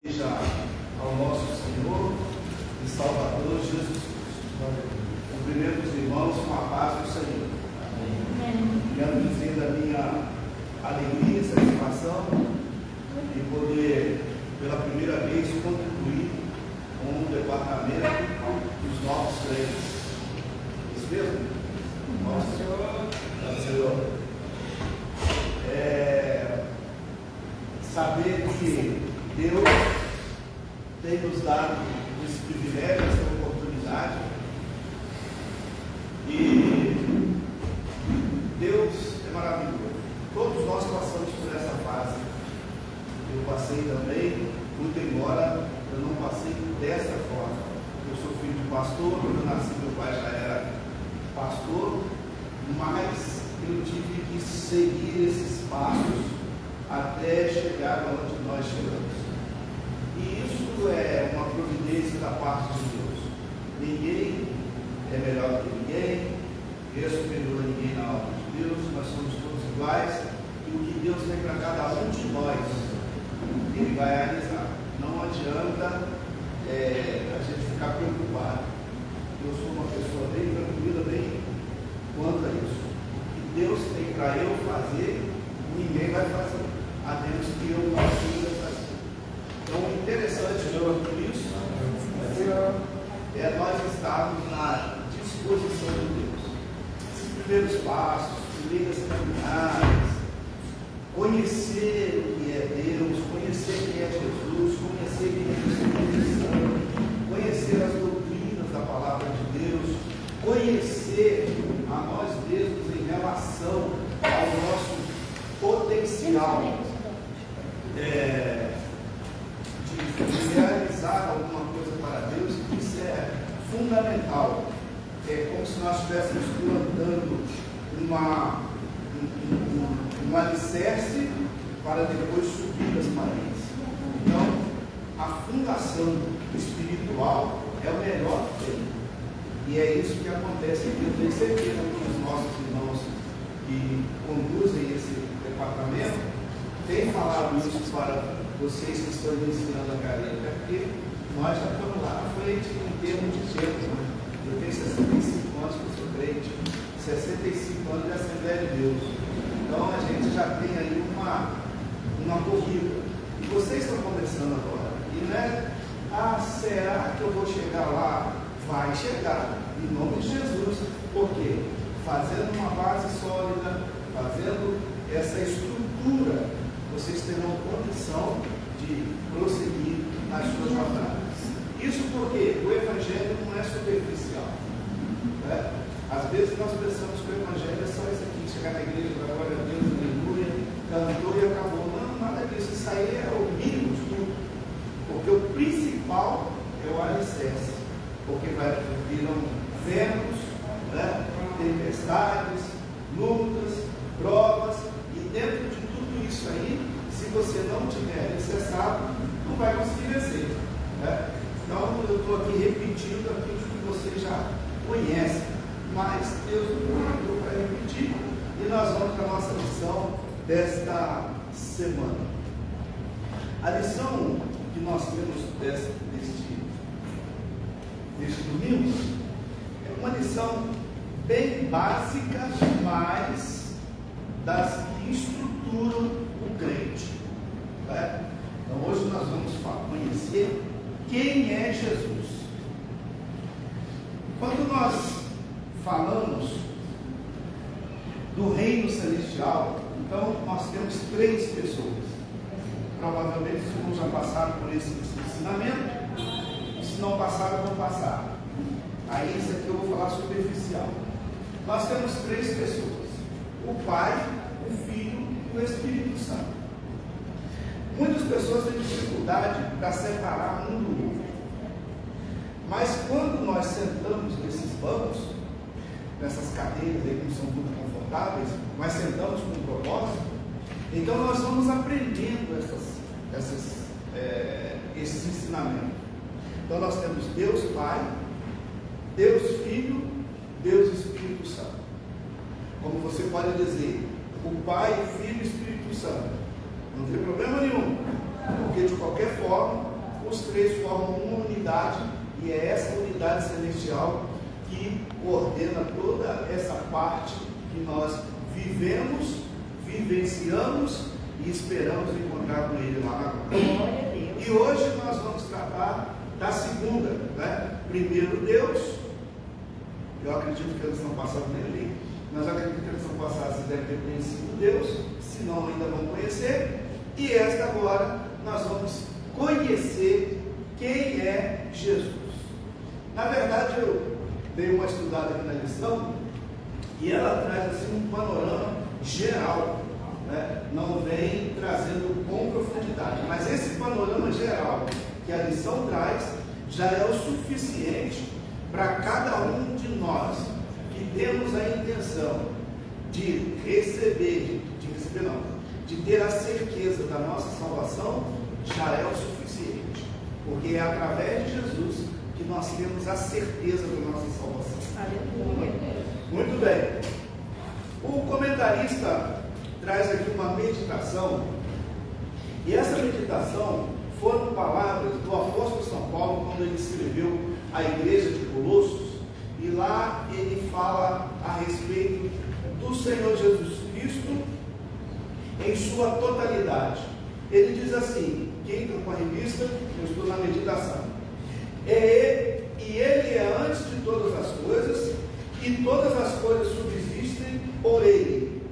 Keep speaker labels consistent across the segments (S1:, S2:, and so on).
S1: Seja ao nosso Senhor e Salvador Jesus Cristo. Cumprimento os irmãos com a paz do Senhor. Amém. Quero dizer da minha alegria e satisfação de poder, pela primeira vez, contribuir com o departamento dos novos crentes. Isso mesmo? Nossa Senhor. Saber que Deus tem nos dado esse privilégio, essa oportunidade, e Deus é maravilhoso. Todos nós passamos por essa fase. Eu passei também, muito embora eu não passei dessa forma. Eu sou filho de pastor, quando eu nasci meu pai já era pastor, mas eu tive que seguir esses passos até chegar onde nós chegamos. E isso é uma providência da parte de Deus. Ninguém é melhor que ninguém, é superior a ninguém na obra de Deus, nós somos todos iguais, e o que Deus tem para cada um de nós, Ele vai realizar. Não adianta a gente ficar preocupado. Eu sou uma pessoa bem tranquila, bem quanto a isso. O que Deus tem para eu fazer, ninguém vai fazer, a menos que eu não consiga fazer. Então, o interessante de tudo isso é nós estarmos na disposição de Deus. Esses primeiros passos, primeiras caminhadas, conhecer o que é Deus, conhecer quem é Jesus, conhecer quem é o Espírito Santo, conhecer as doutrinas da palavra de Deus, conhecer a nós mesmos em relação ao nosso potencial de realizar alguma coisa para Deus. Isso é fundamental. É como se nós estivéssemos plantando um alicerce para depois subir as paredes. Então, a fundação espiritual é o melhor que tem. E é isso que acontece aqui. Eu tenho certeza que os nossos irmãos que conduzem esse departamento têm falado isso para vocês que estão iniciando a carreira, porque nós já estamos lá na frente em termos de tempo. Né? Eu tenho 65 anos que eu sou crente, 65 anos de Assembleia de Deus. Então a gente já tem aí uma corrida. E vocês estão começando agora. E não é, será que eu vou chegar lá? Vai chegar, em nome de Jesus. Por quê? Fazendo uma base sólida, fazendo essa estrutura, vocês terão condição de prosseguir nas suas jornadas. Isso porque o Evangelho não é superficial. Né? Às vezes nós pensamos que o Evangelho é só isso aqui, chegar na igreja, para glória a Deus, aleluia, cantou e acabou. Não, nada disso. Isso aí é o mínimo de tudo. Porque o principal é o alicerce. Porque viram ventos, né? Tempestades, lutas, provas, e dentro de tudo isso aí, se você não tiver alicerçado, não vai conseguir vencer. Né? Então eu estou aqui repetindo aquilo que você já conhece, mas Deus nos convidou para repetir, e nós vamos para a nossa lição desta semana. A lição que nós temos deste domingo é uma lição bem básica, mas das que estruturam o crente. Né? Então hoje nós vamos conhecer quem é Jesus. Quando nós falamos do reino celestial, então nós temos três pessoas. Provavelmente os irmãos já passaram por esse ensinamento. Se não passaram, vão passar. Aí isso aqui eu vou falar superficial. Nós temos três pessoas: o Pai, o Filho e o Espírito Santo. Muitas pessoas têm dificuldade para separar um do outro. Mas quando nós sentamos nesses bancos, nessas cadeiras aí que não são muito confortáveis, mas sentamos com um propósito, então nós vamos aprendendo esses ensinamentos. Então nós temos Deus Pai, Deus Filho, Deus Espírito Santo. Como você pode dizer, o Pai, Filho e Espírito Santo. Não tem problema nenhum, porque de qualquer forma os três formam uma unidade, e é essa unidade celestial que coordena toda essa parte que nós vivemos, vivenciamos e esperamos encontrar com Ele lá na glória. E hoje nós vamos tratar da segunda, né? Primeiro Deus. Eu acredito que eles não passaram nem ali, mas eu acredito que eles não passaram, vocês devem ter conhecido Deus, se não ainda vão conhecer. E esta agora nós vamos conhecer quem é Jesus. Na verdade, eu dei uma estudada aqui na lição e ela traz assim um panorama geral, né? Não vem trazendo com profundidade, mas esse panorama geral que a lição traz já é o suficiente para cada um de nós que temos a intenção de ter a certeza da nossa salvação, já é o suficiente, porque é através de Jesus que nós temos a certeza da nossa salvação. Aleluia. Muito bem. O comentarista traz aqui uma meditação, e essa meditação foram palavras do apóstolo São Paulo quando ele escreveu a igreja de Colossos, e lá ele fala a respeito do Senhor Jesus Cristo em sua totalidade. Ele diz assim, quem está com a revista, eu estou na meditação, e ele é antes de todas as coisas, e todas as coisas subsistem por ele.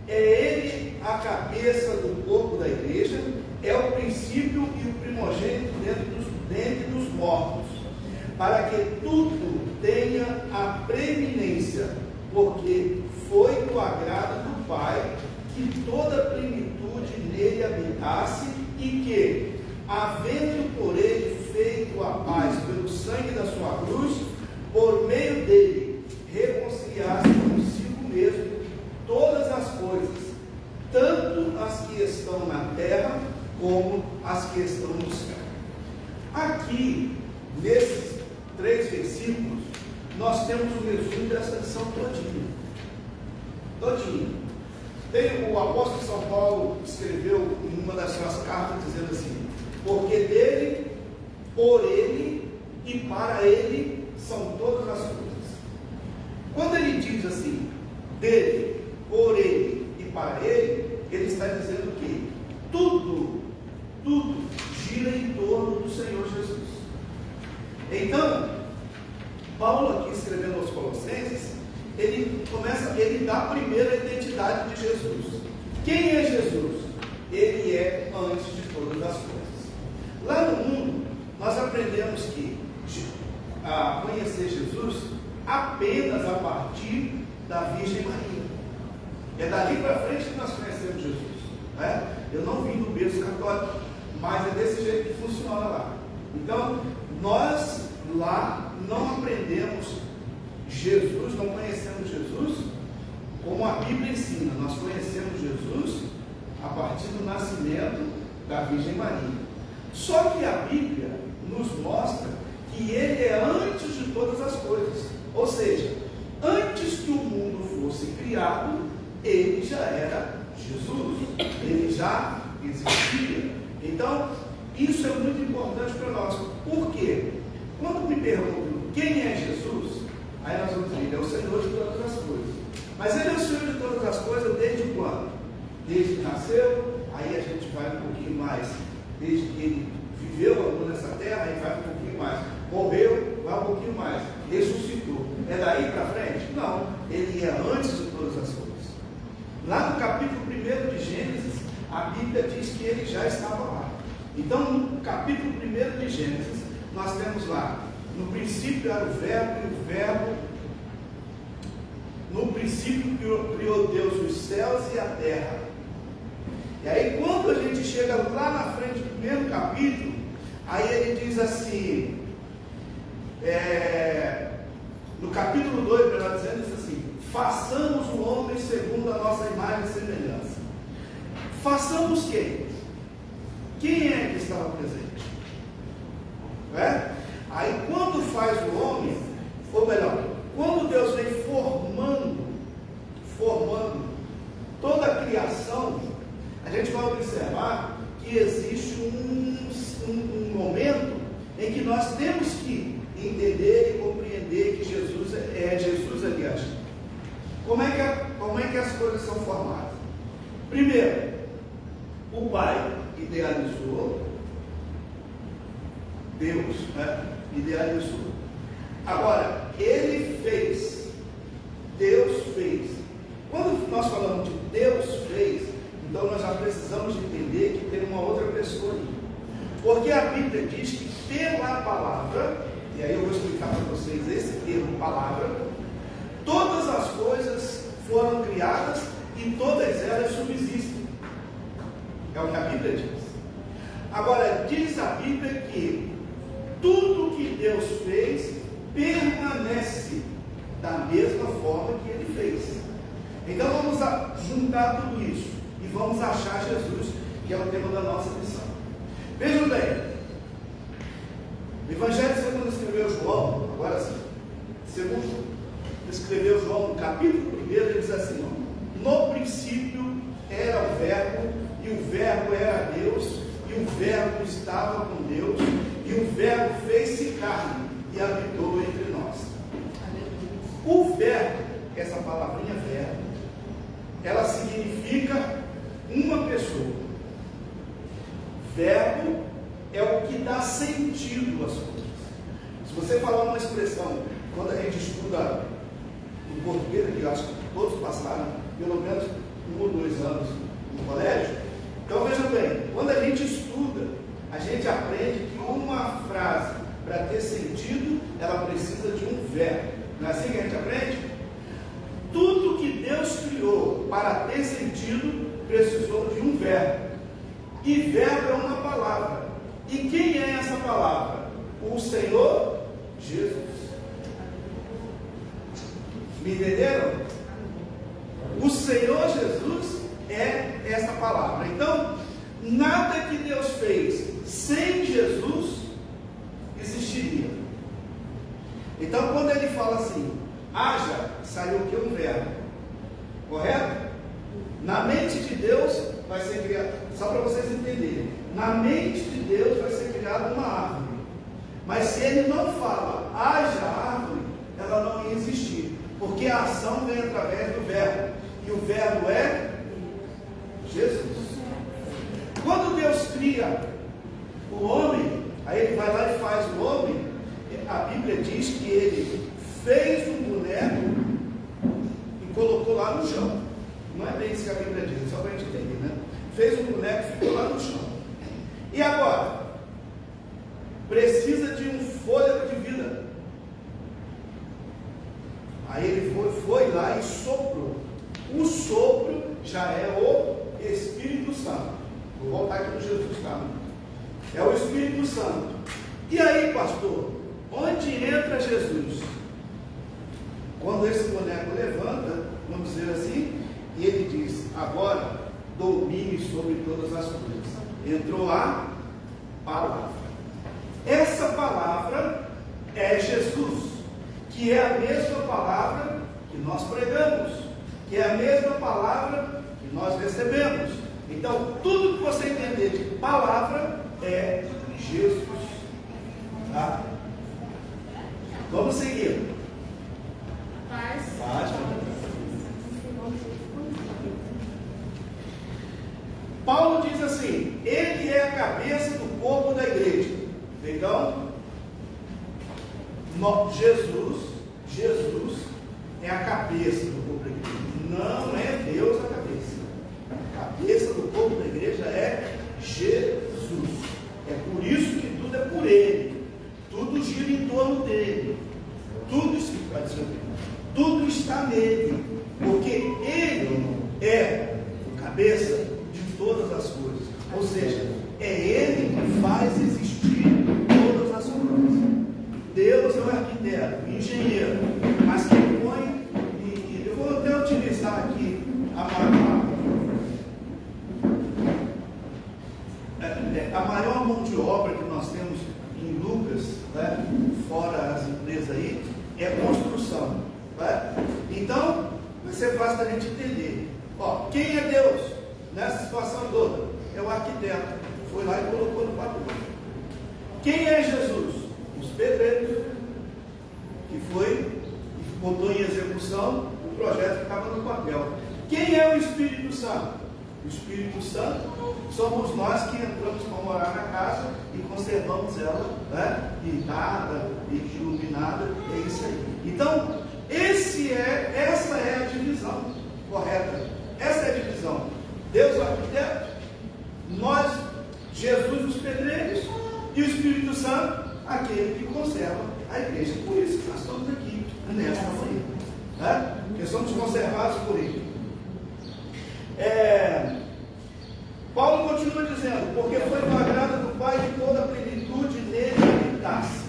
S1: É ele a cabeça do corpo da igreja, é o princípio e o primogênito dentre dos mortos, para que tudo tenha a preeminência, porque foi do agrado do Pai que toda a plenitude nele habitasse, e que, havendo por ele feito a paz pelo sangue da sua cruz, por meio dele reconciliasse consigo mesmo todas as coisas, tanto as que estão na terra como as que estão no céu. Aqui, nesses 3 versículos, nós temos o resumo dessa lição todinha. Tem o apóstolo São Paulo escreveu em uma das suas cartas dizendo assim: porque dele, por ele e para ele são todas as coisas. Quando ele diz assim, dele, por ele e para ele, ele está dizendo que tudo gira em torno do Senhor Jesus. Então, Paulo aqui escrevendo aos Colossenses, ele dá primeiro a identidade de Jesus. Quem é Jesus? Ele é antes de todas as coisas. Lá no mundo, nós aprendemos que conhecer Jesus apenas a partir da Virgem Maria. É dali para frente que nós conhecemos Jesus, né? Eu não vim do berço católico, mas é desse jeito que funciona lá. Então, nós lá não aprendemos Jesus, não conhecemos Jesus como a Bíblia ensina. Nós conhecemos Jesus a partir do nascimento da Virgem Maria. Só que a Bíblia nos mostra que ele é antes de todas as coisas. Ou seja, antes que o mundo fosse criado, ele já era Jesus, ele já existia. Então, isso é muito importante para nós. Por quê? Quando me perguntam quem é Jesus, aí nós vamos dizer, ele é o Senhor de todas as coisas. Mas ele é o Senhor de todas as coisas desde quando? Desde que nasceu, aí a gente vai um pouquinho mais, desde que ele viveu nessa terra, aí vai um pouquinho mais. Morreu, vai um pouquinho mais. Ressuscitou. É daí para frente? Não. Ele é antes de todas as coisas. Lá no capítulo 1 de Gênesis, a Bíblia diz que ele já estava lá. Então, no capítulo 1 de Gênesis, nós temos lá, no princípio era o verbo, e o verbo, no princípio criou Deus os céus e a terra. E aí, quando a gente chega lá na frente do primeiro capítulo, aí ele diz assim, no capítulo 2, melhor dizendo, diz assim: façamos o homem segundo a nossa imagem e semelhança. Façamos quem? Quem é que estava presente? Aí quando faz o homem, ou melhor, quando Deus vem formando toda a criação, a gente vai observar que existe um momento nós temos que entender e compreender que Jesus é Jesus ali agindo. Como é que as coisas são formadas? Primeiro, o Pai idealizou, Deus, idealizou. Agora, Ele fez, Deus fez. Quando nós falamos de Deus fez, então nós já precisamos de entender que tem uma outra pessoa ali. Porque a Bíblia diz que pela palavra, e aí eu vou explicar para vocês esse termo palavra, todas as coisas foram criadas e todas elas subsistem. É o que a Bíblia diz. Agora, diz a Bíblia que tudo que Deus fez permanece da mesma forma que Ele fez. Então vamos juntar tudo isso e vamos achar Jesus, que é o tema da nossa lição. Vejam bem, o Evangelho segundo escreveu João, agora sim, segundo escreveu João, no capítulo 1, ele diz assim: no princípio era o Verbo, e o Verbo era Deus, e o Verbo estava com Deus, e o Verbo fez-se carne e habitou entre nós. O Verbo, essa palavrinha Verbo, ela significa uma pessoa. Verbo é o que dá sentido às coisas. Se você falar uma expressão, quando a gente estuda em português, que eu acho que todos passaram pelo menos 1 ou 2 anos no colégio, então veja bem, quando a gente estuda, a gente aprende que uma frase, para ter sentido, ela precisa de um verbo. Não é assim que a gente aprende? Tudo que Deus criou para ter sentido precisou de um verbo. E verbo é uma palavra. E quem é essa palavra? O Senhor Jesus. Me entenderam? O Senhor Jesus é essa palavra. Então, nada que Deus fez sem Jesus existiria. Então, quando ele fala assim, haja, saiu o que? Um verbo. Correto? Na mente de Deus vai ser criado, só para vocês entenderem, na mente de Deus vai ser criada uma árvore. Mas se ele não fala, haja árvore, ela não ia existir. Porque a ação vem através do verbo. E o verbo é Jesus. Quando Deus cria o homem, aí ele vai lá e faz o homem, a Bíblia diz que ele fez um boneco e colocou lá no chão. Não é bem isso que a Bíblia diz, só para a gente entender, né? Fez um boneco e ficou lá no chão. E agora? Precisa de um fôlego de vida. Aí ele foi lá e soprou. O sopro já é o Espírito Santo. Vou voltar aqui no Jesus, tá? É o Espírito Santo. E aí, pastor, onde entra Jesus? Quando esse boneco levanta, vamos dizer assim, e ele diz, agora domine sobre todas as coisas. Entrou a palavra. Essa palavra é Jesus, que é a mesma palavra que nós pregamos, que é a mesma palavra que nós recebemos. Então, tudo que você entender de palavra é Jesus. Tá? Vamos seguir. Paz. Paulo diz assim, ele é a cabeça do corpo da igreja. Então, Jesus é a cabeça do corpo da igreja. Não é Deus a cabeça. A cabeça do corpo da igreja é Jesus. É por isso que tudo é por Ele. Tudo gira em torno dele. Tudo está nele. Porque Ele é o cabeça de todas as coisas. Ou seja, é Ele que faz existir todas as coisas. Deus é o arquiteto, o engenheiro, mas quem põe, e eu vou até utilizar aqui a maior mão de obra que nós temos em Lucas, né, fora as empresas aí, é a construção. Né? Então, vai ser fácil da gente entender. Ó, quem é Deus nessa situação toda? É o arquiteto. Foi lá e colocou no papel. Quem é Jesus? O e botou em execução o projeto que estava no papel. Quem é o Espírito Santo? O Espírito Santo somos nós que entramos para morar na casa e conservamos ela, né, pintada e iluminada. É isso aí. Então, essa é a divisão correta. Essa é a divisão. Deus o arquiteto, nós, Jesus, os pedreiros, e o Espírito Santo, aquele que conserva a igreja. Por isso que nós estamos aqui nesta manhã, né? Porque somos conservados por ele. Paulo continua dizendo: porque foi do agrado do Pai que toda a plenitude nele habitasse.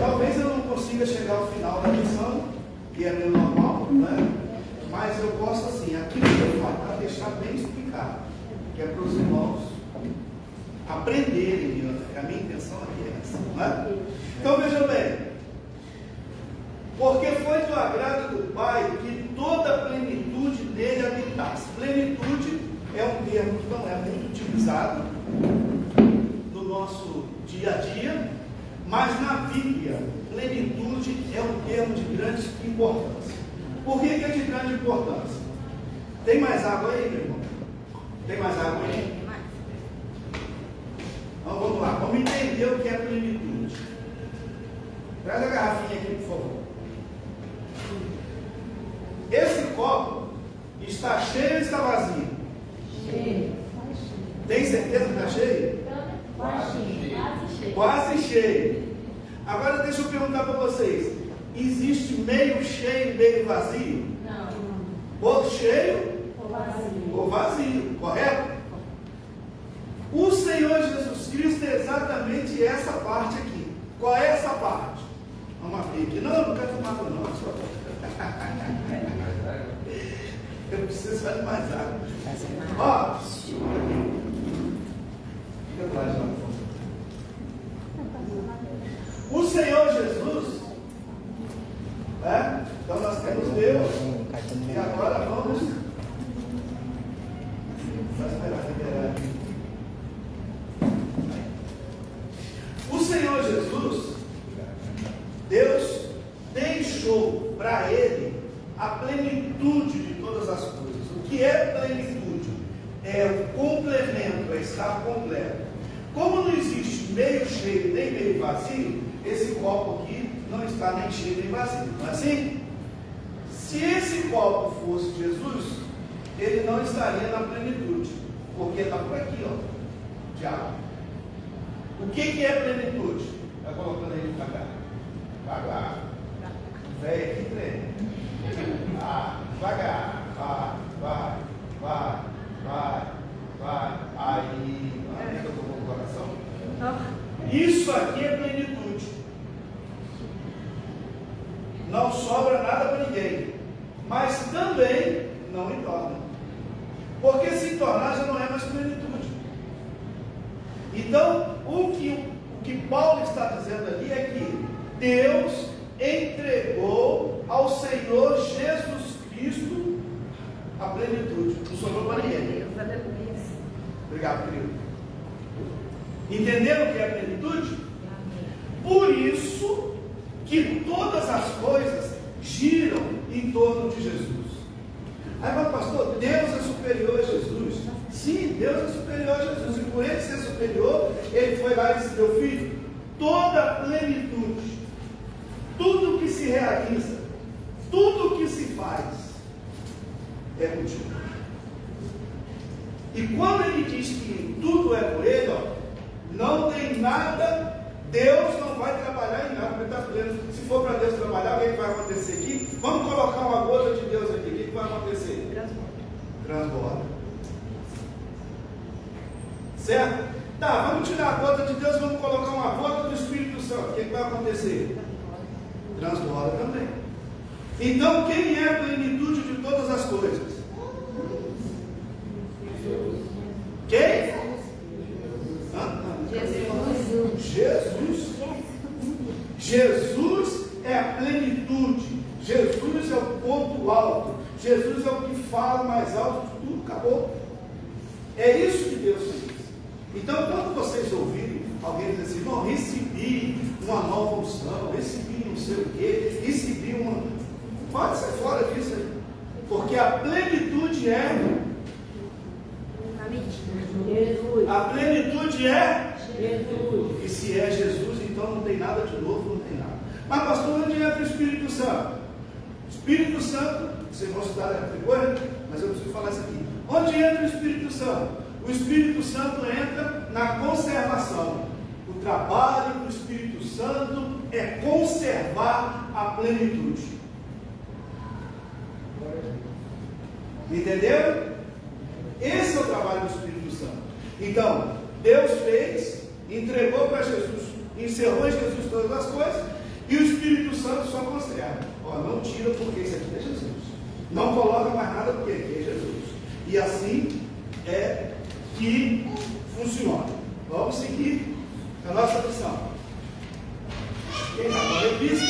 S1: Talvez eu não consiga chegar ao final da lição, que é meu normal, né? Mas eu posso, assim, aqui eu vou deixar bem explicado, que é para os irmãos aprenderem. A minha intenção aqui é essa, né? Então vejam bem: porque foi do agrado do Pai que toda a plenitude nele habitasse. Plenitude é um termo que não é muito utilizado no nosso dia a dia, mas na Bíblia, plenitude é um termo de grande importância. Por que é de grande importância? Tem mais água aí, meu irmão? Tem mais água aí? Então vamos lá, vamos entender o que é plenitude. Traz a garrafinha aqui, por favor. Esse copo está cheio ou está vazio?
S2: Cheio.
S1: Tem certeza que está cheio? Quase cheio. Agora deixa eu perguntar para vocês: existe meio cheio e meio vazio?
S2: Não.
S1: Ou cheio
S2: Ou
S1: ou vazio, correto? O Senhor Jesus Cristo é exatamente essa parte aqui. Qual é essa parte? Vamos abrir aqui. Não, não quero tomar água não. Eu preciso só de mais água. Ó. O Senhor Jesus, né? Então nós temos Deus. E agora vamos. Só esperar liberar aqui. O Senhor Jesus, Deus deixou para ele a plenitude de todas as coisas. O que é plenitude? É o complemento, é estar completo. Como não existe meio cheio nem meio vazio, esse copo aqui não está nem cheio nem vazio, não é assim? Se esse copo fosse Jesus, ele não estaria na plenitude, porque está por aqui, ó, de água. O que é plenitude? Vai colocando aí devagar. Devagar. Velho aqui treme. Devagar. Vai. Aí. Eu estou com o coração. Isso aqui é plenitude. Não sobra nada para ninguém. Mas também não entorna. Porque se tornar já não é mais plenitude. Então, o que Paulo está dizendo ali é que Deus entregou ao Senhor Jesus Cristo a plenitude. Não sobrou para ninguém. Obrigado, querido. Entenderam o que é plenitude? Por isso que todas as coisas giram em torno de Jesus. Aí, mas pastor, Deus é superior a Jesus. Sim, Deus é superior a Jesus. E por ele ser superior, ele foi lá e disse: meu filho, toda a plenitude, tudo que se realiza, tudo que se faz, é contigo. E quando ele diz que tudo é por ele, ó, não tem nada, Deus não vai trabalhar em nada. Ele está dizendo: se for para Deus trabalhar, o que vai acontecer aqui? Vamos colocar uma gota de Deus aqui, o que vai acontecer? Transborda. Certo? Tá, vamos tirar a gota de Deus, vamos colocar uma gota do Espírito Santo, o que vai acontecer? Transborda também. Então, quem é a plenitude de todas as coisas? Quem? Jesus. Jesus é a plenitude. Jesus é o ponto alto. Jesus é o que fala mais alto de tudo. Acabou. É isso que Deus fez. Então, quando vocês ouvirem alguém dizer assim: não, recebi uma nova unção, recebi não sei o quê, recebi uma. Pode ser fora disso aí. Porque a plenitude é.
S2: Jesus.
S1: A plenitude é.
S2: Jesus.
S1: E se é Jesus, então não tem nada de novo, não tem nada. Mas, pastor, onde entra o Espírito Santo? Espírito Santo, vocês vão estudar depois, mas eu preciso falar isso aqui. Onde entra o Espírito Santo? O Espírito Santo entra na conservação. O trabalho do Espírito Santo é conservar a plenitude. Entenderam? Esse é o trabalho do Espírito Santo. Então, Deus fez, entregou para Jesus, encerrou em Jesus todas as coisas, e o Espírito Santo só conserva. Ó, não tira porque isso aqui é Jesus. Não coloca mais nada porque aqui é Jesus. E assim é que funciona. Vamos seguir a nossa missão. Quem está com a revista?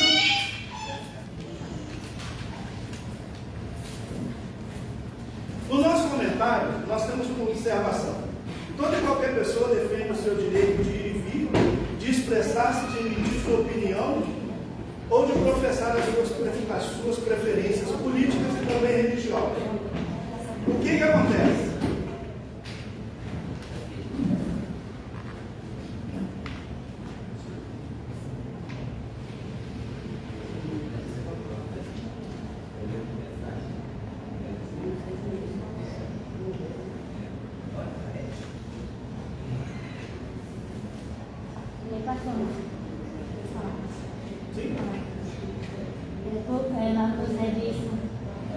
S1: No nosso comentário, nós temos uma observação. Toda e qualquer pessoa defende o seu direito de ir e vir, de expressar-se, de emitir sua opinião, ou de professar as suas preferências políticas e também religiosas. O que acontece?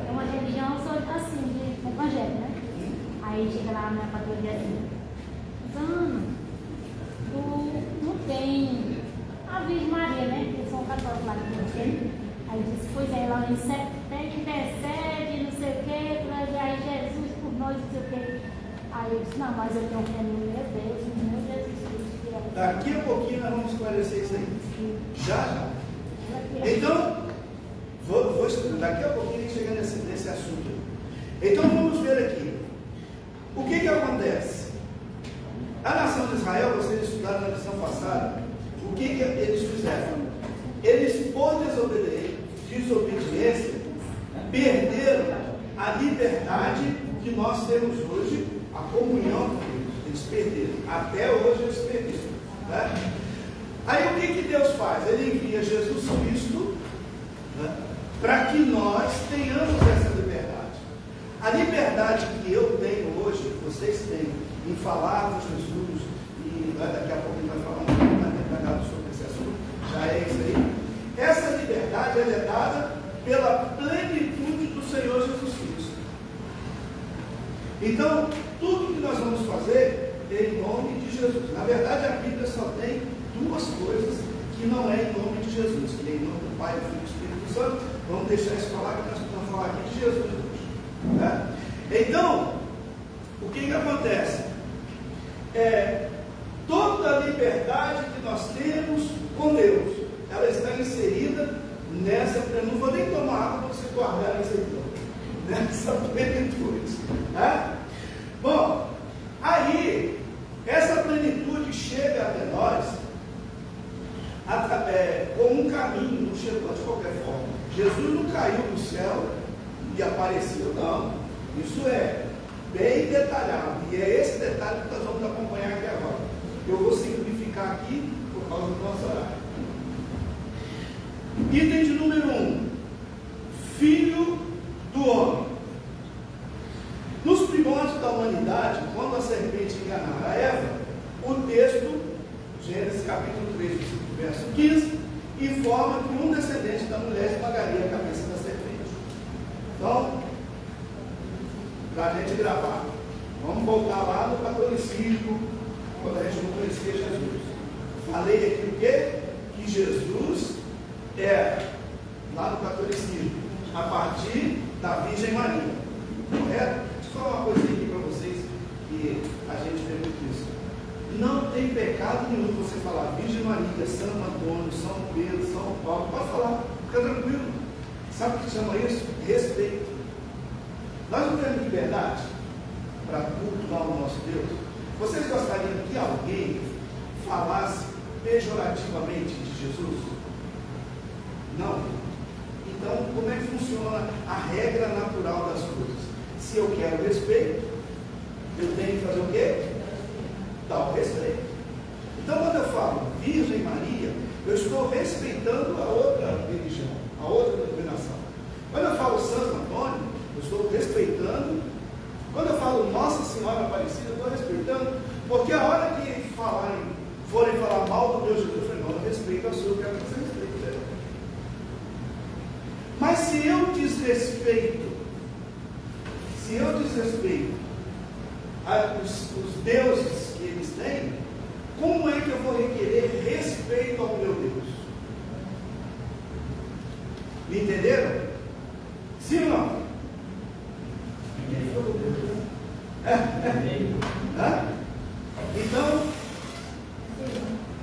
S3: É uma religião assim, de evangelho, né? Aí chega lá na patrulha e diz assim: Zano, tu não tem a Virgem Maria, né? Eu sou um católico lá que não tem. Aí diz: pois é, lá intercede, não sei o que, aí Jesus por nós, não sei o que. Aí eu disse: não, mas eu tenho fé no meu Deus, no meu Jesus Cristo.
S1: Daqui a pouquinho nós vamos esclarecer isso aí. Já. Então, daqui a pouquinho a gente chega nesse assunto. Então vamos ver aqui. O que acontece? A nação de Israel, vocês estudaram na lição passada, o que eles fizeram? Eles, por desobediência, perderam a liberdade que nós temos hoje, a comunhão com Deus. Eles perderam. Até hoje eles perderam. Né? Aí o que Deus faz? Ele envia Jesus Cristo, né, para que nós tenhamos essa liberdade. A liberdade que eu tenho hoje, que vocês têm, em falar com Jesus, e daqui a pouco a gente vai falar um pouco mais detalhado sobre esse assunto, já é isso aí. Essa liberdade ela é dada pela plenitude do Senhor Jesus Cristo. Então, tudo que nós vamos fazer é em nome de Jesus. Na verdade, a Bíblia só tem duas coisas que não é em nome de Jesus, que é em nome do Pai, do Filho e do Espírito Santo. Vamos deixar isso falar, que nós vamos falar aqui de Jesus hoje. Né? Então, o que acontece? Toda a liberdade que nós temos com Deus, ela está inserida nessa, eu não vou nem tomar água para você guardar isso aí, nessa plenitude. Né? Bom, aí, essa plenitude chega até nós como um caminho, não chegou de qualquer forma. Jesus não caiu do céu e apareceu, não. Isso é bem detalhado, e é esse detalhe que nós vamos acompanhar aqui agora. Eu vou simplificar aqui por causa do nosso horário. Item de número 1: Filho do homem. Nos primórdios da humanidade, quando a serpente enganara Eva, o texto, Gênesis capítulo 3, verso 15, informa que um descendente da mulher esmagaria a cabeça da serpente. Então, para a gente gravar, vamos voltar lá no catolicismo, quando a gente não conhecia Jesus. Falei aqui o quê? Que Jesus lá no catolicismo, a partir da Virgem Maria. Correto? Deixa eu falar uma coisa aqui para vocês, que a gente vê muito isso. Não tem pecado nenhum você falar Virgem Maria, Santo Antônio, São Pedro, São Paulo. Pode falar, fica tranquilo. Sabe o que chama isso? Respeito. Nós não temos liberdade para cultuar o nosso Deus. Vocês gostariam que alguém falasse pejorativamente de Jesus? Não. Então, como é que funciona a regra natural das coisas? Se eu quero respeito, eu tenho que fazer o quê? Dar o respeito. Então, quando eu falo Virgem Maria, eu estou respeitando a outra religião, a outra denominação. Quando eu falo Santo Antônio, eu estou respeitando. Quando eu falo Nossa Senhora Aparecida, eu estou respeitando. Porque a hora que forem falar mal do meu Jesus, eu falei, não, eu respeito a sua, eu quero que você respeite dela. Mas se eu desrespeito os deuses que eles têm, como é que eu vou requerer respeito ao meu Deus? Me entenderam? Sim ou não? Então,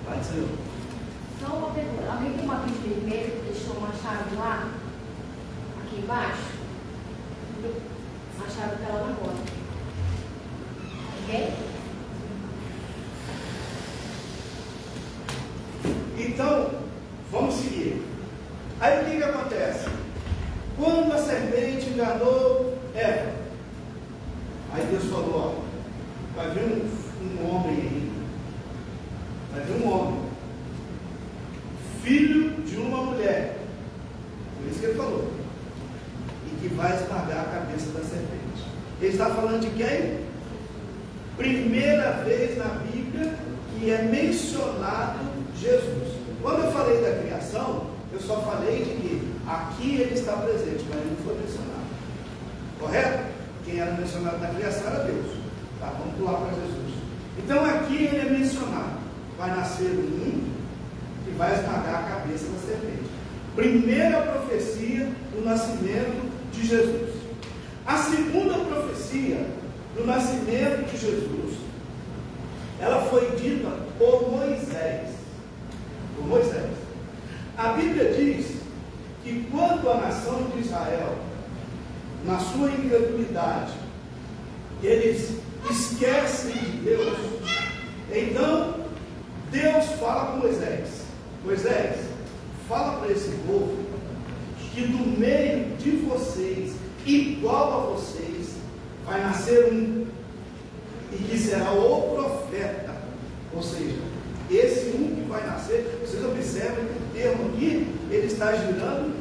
S1: vai dizer.
S2: Só uma pergunta. Alguém tem uma Bíblia vermelha que deixou uma chave lá? Aqui embaixo? A chave está lá na borda. Ok?
S1: Então, vamos seguir. Aí o que acontece? Quando a serpente enganou Eva, aí Deus falou, ó, vai vir um homem aí, vai vir um homem, filho de uma mulher, por isso que ele falou, e que vai esmagar a cabeça da serpente. Ele está falando de quem? Primeira vez na Bíblia que é mencionado Jesus. Quando eu falei da criação, eu só falei de que aqui ele está presente, mas ele não foi mencionado. Correto? Quem era mencionado na criação era Deus. Tá, vamos pular para Jesus. Então aqui ele é mencionado. Vai nascer um que vai esmagar a cabeça da serpente. Primeira profecia do nascimento de Jesus. A segunda profecia do nascimento de Jesus, ela foi dita por Moisés. Por Moisés. A Bíblia diz que quando a nação de Israel, na sua incredulidade, eles esquecem de Deus, então Deus fala com Moisés: Moisés, fala para esse povo que do meio de vocês, igual a vocês, vai nascer um, e que será o profeta. Ou seja, esse um que vai nascer, vocês observem que o termo aqui, ele está girando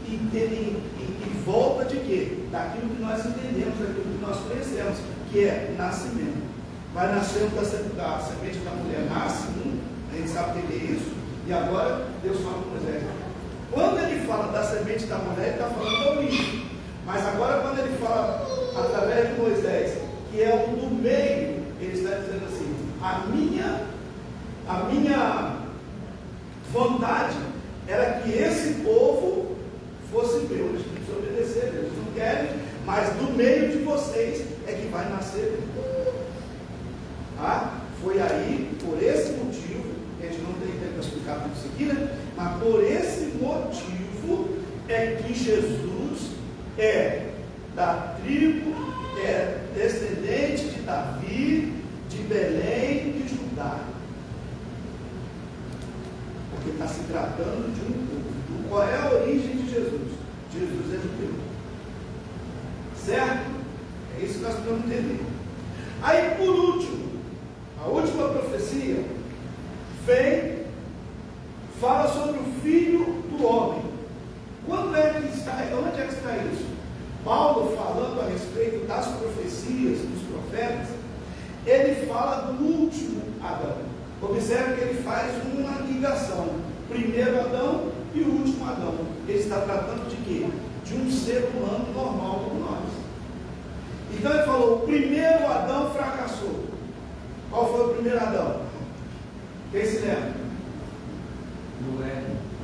S1: em volta de quê? Daquilo que nós entendemos, daquilo que nós conhecemos, que é nascimento. Vai nascer um da semente da mulher, nasce um, a gente sabe o que é isso, e agora Deus fala com Moisés. Quando ele fala da semente da mulher, ele está falando da origem. Mas agora quando ele fala através de Moisés, que é o do meio, ele está dizendo assim: a minha vontade era que esse povo fosse meu. Eles precisam obedecer, eles não querem, mas do meio de vocês é que vai nascer. Foi aí, por esse motivo, a gente não tem tempo para explicar tudo isso aqui, né? Mas por esse motivo é que Jesus é da tribo, é descendente de Davi, de Belém e de Judá. Porque está se tratando de um povo. Qual é a origem de Jesus? Jesus é judeu. Certo? É isso que nós precisamos entender. Aí, por último, a última profecia vem, fala sobre o Filho do Homem. Onde é que está isso? Paulo, falando a respeito das profecias dos profetas, ele fala do último Adão. Observe que ele faz uma ligação: primeiro Adão e o último Adão. Ele está tratando de quê? De um ser humano normal como nós. Então ele falou: o primeiro Adão fracassou. Qual foi o primeiro Adão? Quem se lembra?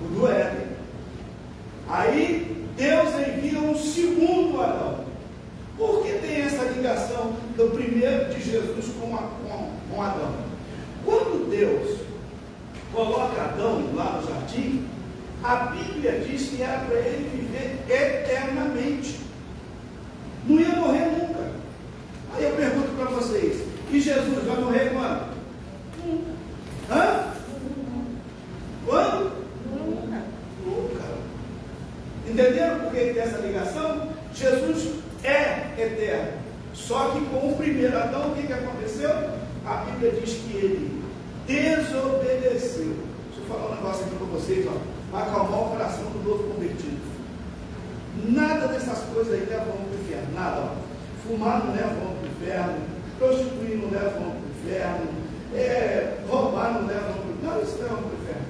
S1: O do Éden. Aí Deus envia um segundo Adão. Por que tem essa ligação do primeiro de Jesus com Adão? Quando Deus coloca Adão lá no jardim, a Bíblia diz que era para ele viver eternamente. Não ia morrer nunca. Aí eu pergunto para vocês: e Jesus vai morrer quando? Entenderam por que tem essa ligação? Jesus é eterno. Só que com o primeiro Adão, o que aconteceu? A Bíblia diz que ele desobedeceu. Deixa eu falar um negócio aqui para vocês, para acalmar o coração do novo convertido. Nada dessas coisas aí levam para o inferno. Nada. Fumar não leva para o inferno. Prostituir não leva para o inferno. Roubar não leva para o inferno. Não, isso leva para o inferno.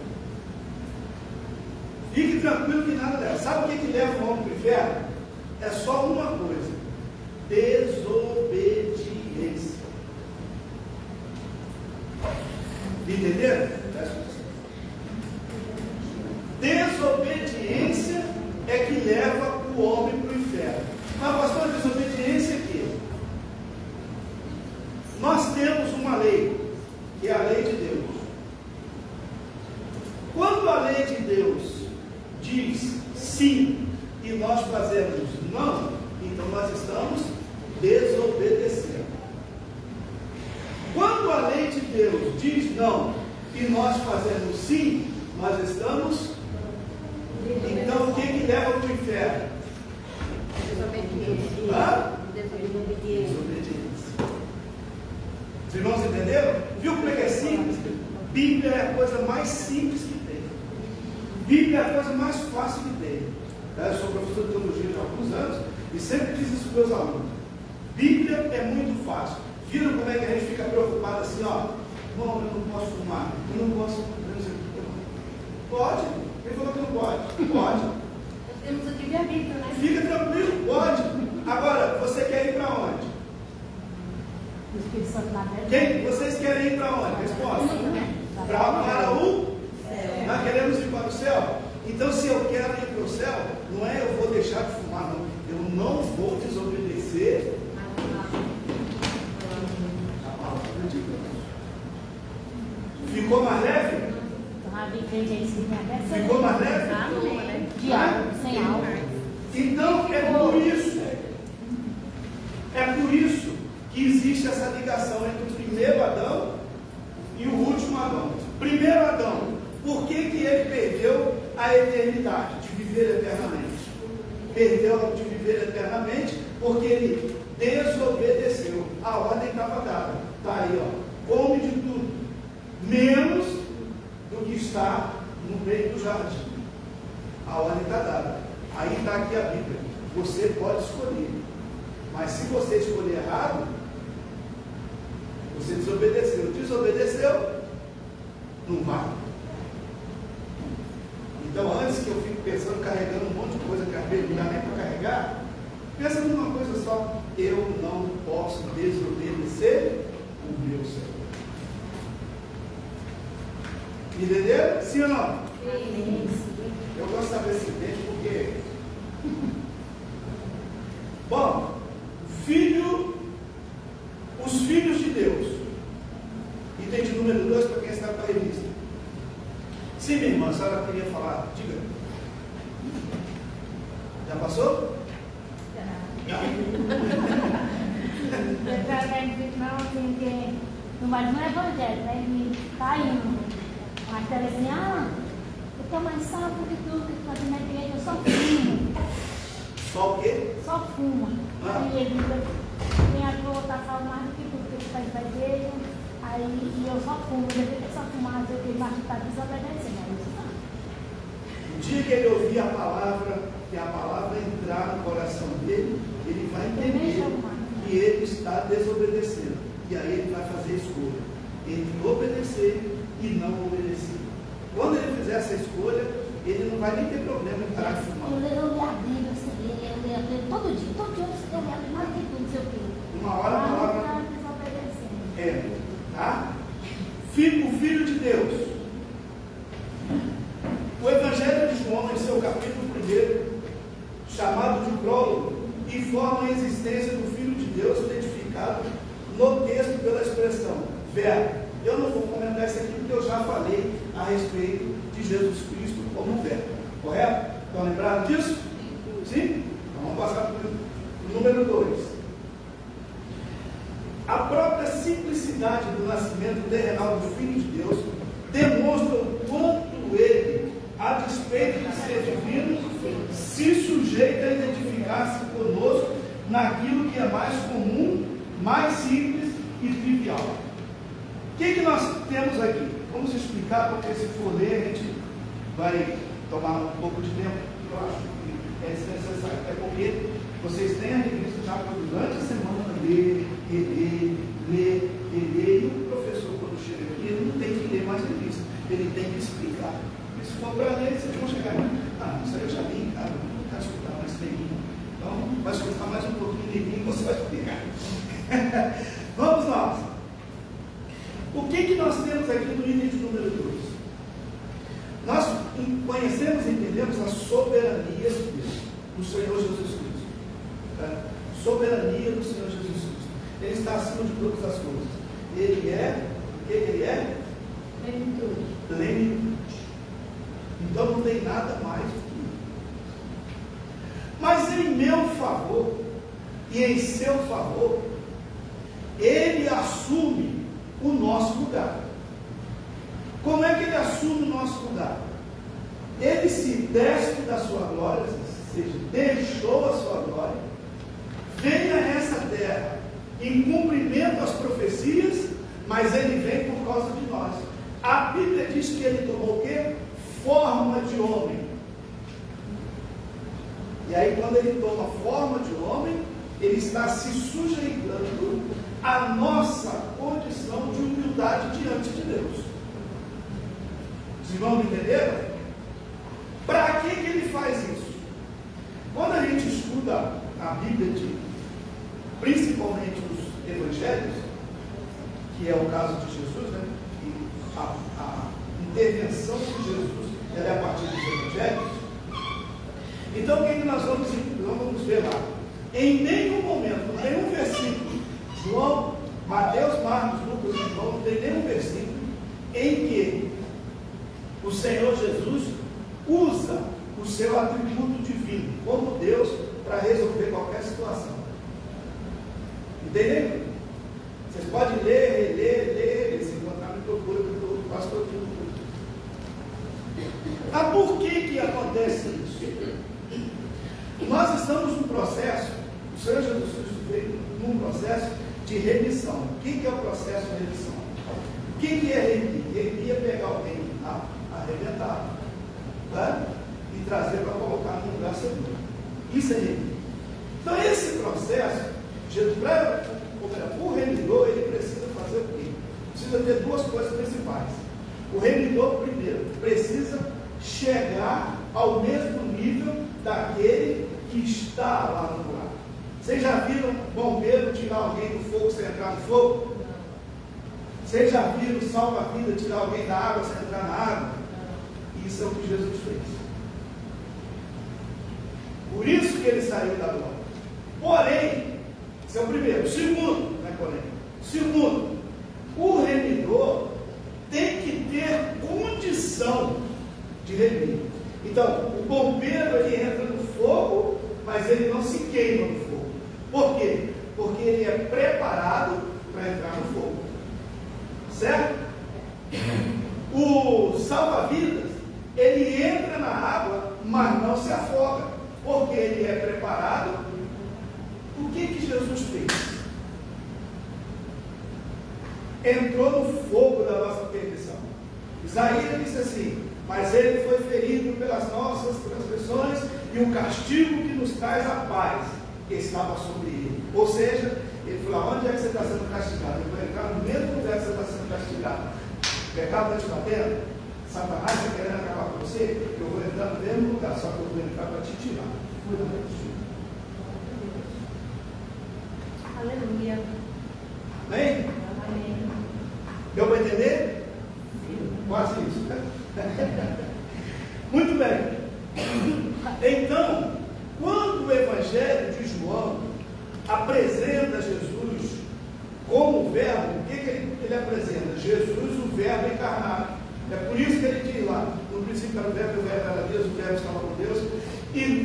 S1: Fique tranquilo que nada leva. Sabe o que leva o homem para o inferno? É só uma coisa: desobediência. Entenderam? Desobediência é que leva o homem para o inferno. Mas, pastor, desobediência é que nós temos uma lei, que é a lei de Deus. Quando a lei de Deus diz sim e nós fazemos não, então nós estamos desobedecendo. Quando a lei de Deus diz não e nós fazemos sim, nós estamos. Então o que leva para o inferno?
S2: Desobediência.
S1: Desobediência. Os irmãos entenderam? Viu como é que é simples? Bíblia é a coisa mais simples que tem. Bíblia é a coisa mais fácil que tem. Eu sou professor de teologia há alguns anos e sempre diz isso para os meus alunos. Bíblia é muito fácil. Viram como é que a gente fica preocupado assim, Bom, eu não posso fumar, eu não posso. Pode. Ele falou que não pode. Pode.
S2: Temos o livre-arbítrio, né?
S1: Fica tranquilo, pode. Agora, você quer ir para onde?
S3: O Espírito Santo lá dentro.
S1: Quem? Vocês querem ir para onde? Resposta. Para o céu. Nós queremos ir para o céu? Então, se eu quero ir para o céu, não é eu vou deixar de fumar, não. Eu não vou desobedecer a palavra de Deus. Ficou mais leve? Ficou mais leve?
S3: De álcool, sem álcool.
S1: Então, é por isso que existe essa ligação entre o primeiro Adão e o último Adão. Primeiro Adão, por que ele perdeu a eternidade, de viver eternamente? Perdeu de viver eternamente porque ele desobedeceu. A ordem estava dada. Está aí, come de tudo, menos do que está no meio do jardim. A ordem está dada. Aí está aqui a Bíblia. Você pode escolher. Mas se você escolher errado, você desobedeceu. Desobedeceu, não vai. Então, antes que eu fique pensando, carregando um monte de coisa que às vezes não dá nem para carregar, pensa numa coisa só: eu não posso desobedecer o meu Senhor. Entenderam? Sim ou não?
S2: Sim.
S1: Eu gosto de saber se entende porque. Bom, os filhos de Deus. Item de número 2 para quem está com a revista. Sim, minha irmã, a senhora queria falar. Diga. Já passou? Já.
S3: Não, assim, que no evangelho, né? Ele está indo. Mas ela assim, eu estou mais salvo do que tudo que fazendo na igreja, eu só fumo.
S1: Só o quê?
S3: Só fuma. E ele tem a tua tá salvo mais do que tudo que faz na igreja. Aí eu só fumo, eu devia ter só fumado, eu tenho mais de estar desobedecendo.
S1: O dia que ele ouvir a palavra, que a palavra entrar no coração dele, ele vai entender que ele está desobedecendo. E aí ele vai fazer a escolha entre obedecer e não obedecer. Quando ele fizer essa escolha, ele não vai nem ter problema em parar de fumar.
S3: Eu leio a Bíblia, eu leio a Bíblia todo dia eu leio a Bíblia, mais de tudo, sei o quê.
S1: Uma hora a palavra.
S3: Está desobedecendo.
S1: Tá? O Filho de Deus. O Evangelho de João, em seu capítulo 1, chamado de prólogo, informa a existência do Filho de Deus, identificado no texto pela expressão verbo. Eu não vou comentar isso aqui porque eu já falei a respeito de Jesus Cristo como verbo. Correto? Estão lembrados disso? Sim? Então vamos passar para o número 2. A própria simplicidade do nascimento terrenal do Filho de Deus demonstra o quanto ele, a despeito de ser divino, se Vamos explicar, porque se for ler, a gente vai tomar um pouco de tempo. Eu acho que é necessário. É porque vocês têm a revista já durante a semana, ler, reler, e o professor, quando chega aqui, ele não tem que ler mais revista, ele tem que explicar. E se for para ler, vocês vão chegar aqui. Isso aí eu já li, cara, não quero escutar mais neguinho. Então, vai escutar mais um pouquinho neguinho e você vai explicar. Vamos nós. O que nós temos aqui no item de número 2? Nós conhecemos e entendemos a soberania de Deus, do Senhor Jesus Cristo. Soberania do Senhor Jesus Cristo. Ele está acima de todas as coisas. Ele é, o que ele é?
S2: Plenitude.
S1: Plenitude. Então não tem nada mais do que isso. Mas em meu favor e em seu favor, ele assume o nosso lugar. Como é que ele assume o nosso lugar? Ele se despe da sua glória, ou seja, deixou a sua glória, vem a essa terra em cumprimento às profecias, mas ele vem por causa de nós. A Bíblia diz que ele tomou o quê? Forma de homem. E aí quando ele toma forma de homem, ele está se sujeitando à nossa condição de humildade diante de Deus. Os irmãos me entenderam? Para que ele faz isso? Quando a gente estuda a Bíblia, principalmente os evangelhos, que é o caso de Jesus, né? E a intervenção de Jesus ela é a partir dos evangelhos. Então o que nós vamos ver lá? Em nenhum momento, nenhum versículo, João, Mateus, Marcos, Lucas e João, não tem nenhum versículo em que o Senhor Jesus usa o seu atributo divino como Deus para resolver qualquer situação. Entendeu? Vocês podem ler, reler, se encontrar me procura, porque eu faço todo mundo. Por que acontece isso? Nós estamos num processo, o Senhor Jesus Cristo veio num processo de remissão. O que é o processo de remissão? O que é remir? Remir é pegar alguém arrebentado, tá? E trazer para colocar no lugar seguro. Isso é remir. Então esse processo, o remidor, ele precisa fazer o quê? Precisa ter duas coisas principais. O remidor, primeiro, precisa chegar ao mesmo nível daquele que está lá no buraco. Vocês já viram bombeiro tirar alguém do fogo sem entrar no fogo? Vocês já viram salva-vida tirar alguém da água sem entrar na água? Isso é o que Jesus fez. Por isso que ele saiu da glória. Porém, esse é o primeiro. Segundo, não é porém. Segundo, o remidor tem que ter condição de remir. Então, o bombeiro ele entra no fogo, mas ele não se queima no fogo. Por quê? Porque ele é preparado para entrar no fogo. Certo? O salva-vidas, ele entra na água, mas não se afoga, porque ele é preparado. O que Jesus fez? Entrou no fogo da nossa perdição. Isaías disse assim: mas ele foi ferido pelas nossas transgressões e o castigo que nos traz a paz estava sobre ele. Ou seja, ele falou: onde é que você está sendo castigado? Eu vou entrar no mesmo lugar que você está sendo castigado. O pecado está te batendo? Satanás está querendo acabar com você? Eu vou entrar no mesmo lugar, só que eu vou entrar para te tirar. Fui da minha.
S2: Aleluia.
S1: Amém?
S2: Amém.
S1: Deu para entender? Quase isso. Muito bem. Então, quando o Evangelho de João apresenta Jesus como verbo, o que ele apresenta? Jesus, o verbo encarnado. É por isso que ele diz lá: no princípio era o verbo, o verbo era Deus, o verbo estava com Deus, e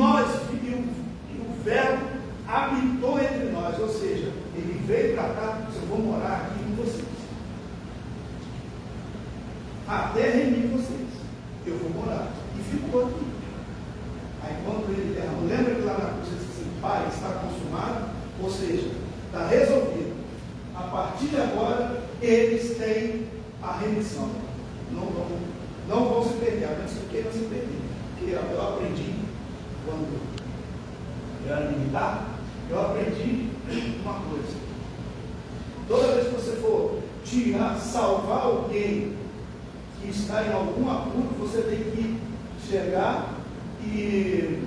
S1: o verbo habitou entre nós, ou seja, ele veio para cá, eu vou morar aqui com vocês, até remir vocês, eu vou morar, e ficou aqui. Aí quando ele derramou, lembra que lá na cruz ele disse assim: Pai, está consumado, ou seja, está resolvido. A partir de agora, eles têm a remissão. não vão se perder, a menos que queiram se perder. Porque eu aprendi, quando eu era militar, eu aprendi uma coisa. Toda vez que você for salvar alguém que está em algum apuro, você tem que chegar e...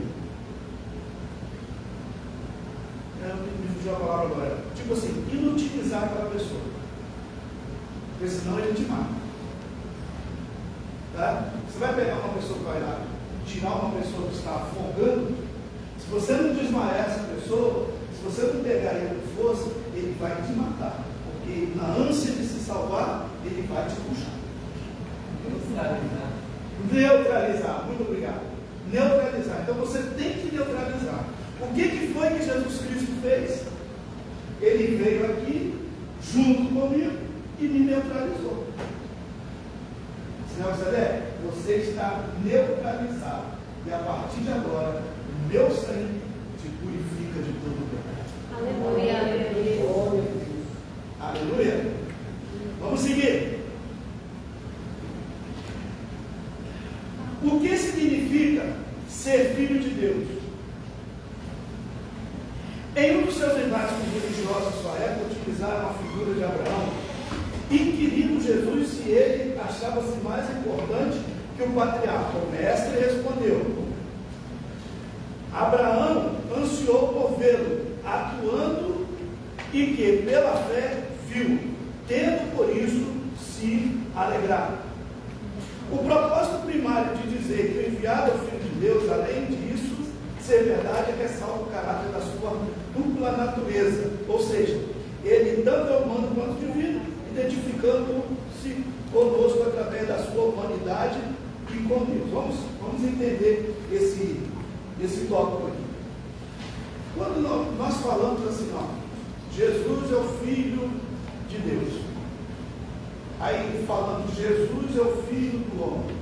S1: eu me fugiu a palavra agora. Tipo assim, inutilizar aquela pessoa. Porque senão ele te mata. Tá? Você vai pegar uma pessoa que vai lá, tirar uma pessoa que está afogando. Se você não desmaiar essa pessoa, se você não pegar ele com força, ele vai te matar. Porque na ânsia de se salvar, ele vai te puxar. Neutralizar. Muito obrigado. Neutralizar. Então você tem que neutralizar. O que foi que Jesus Cristo fez? Ele veio aqui, junto comigo, e me neutralizou. Senhor Zé, você está neutralizado. E a partir de agora, o meu sangue te purifica de todo o pecado.
S3: Aleluia.
S1: Aleluia. Vamos seguir. O que significa ser filho de Deus? Em um dos seus embates religiosos da sua época, utilizaram a figura de Abraão, inquirindo Jesus se ele achava-se mais importante que o patriarca. O mestre respondeu: Abraão ansiou por vê-lo, atuando, e que pela fé viu, tendo por isso se alegrado. O propósito primário de dizer que o enviado é o Filho de Deus, além disso, ser verdade, é ressalta o caráter da sua dupla natureza, ou seja, ele tanto é humano quanto divino, identificando-se conosco através da sua humanidade e com Deus. Vamos entender esse tópico aqui. Quando nós falamos assim, Jesus é o Filho de Deus, aí falando Jesus é o Filho do homem,